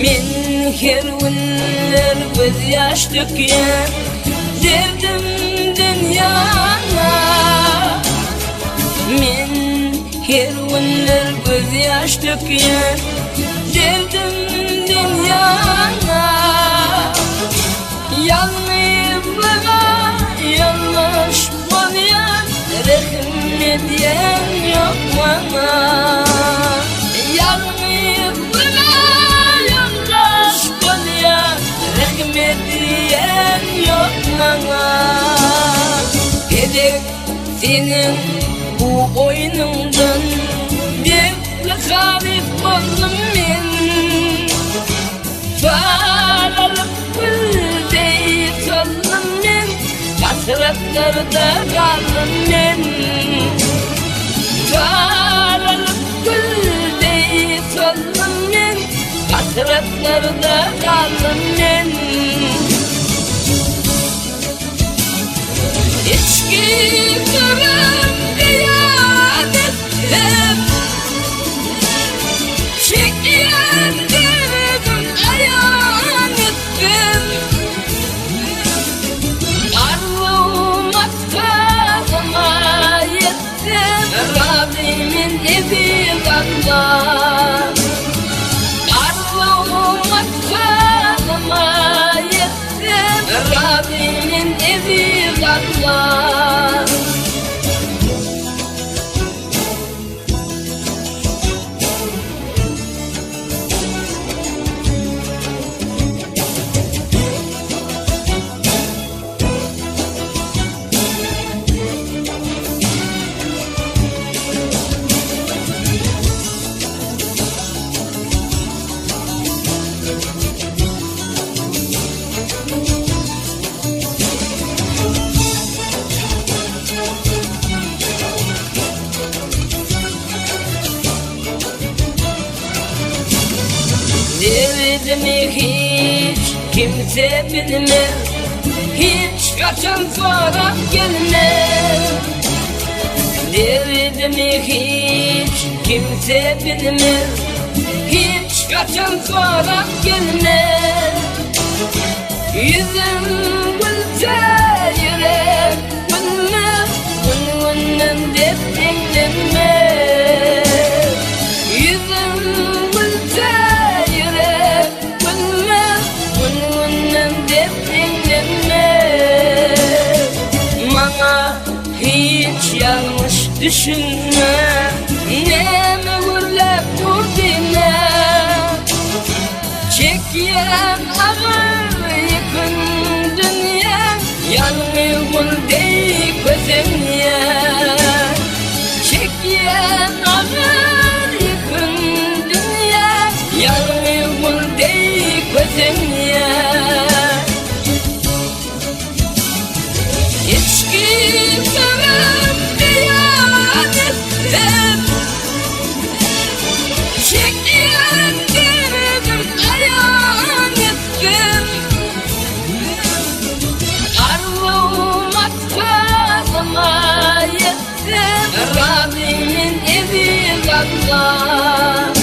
Men her günler göz yaş dökýän derdim dünýana. Men her günler göz yaş dökýän derdim dünýana. Yalnızlığa yanlış bolýan rehim edýän ýok bana. Gedek senin bu oyunundan bir garip oldum men. Faralık güldey soldum men, hasretlarda kaldım men. Faralık güldey soldum men, hasretlarda kaldım men. İçki kırım diyanet hep çekiyen derdim ayan ettim. Arzuğum atkağıma yettim, Rabbimin evi katlar. Arzuğum atkağıma yettim, Rabbimin evi katlar. Derdimi hiç kimse bilmez, hiç kaçan sorak gelmez. Derdimi hiç kimse bilmez, hiç kaçan sorak gelmez. Yüzüm gülse yürek bilmez, gönlümden dep dinlenmez. Yüzüm gülse hiç yanlış düşünme, neme vurlap durdine. Çekyen ağır yıkın dünya, yanmıyor dey gözümye. Çekyen ağır yıkın dünya, yanmıyor dey gözümye. İçki kırım diyanet hep çekiyen derdim ayan ettim. Arzuğum atkağıma yettim, Rabbimin evi katlar.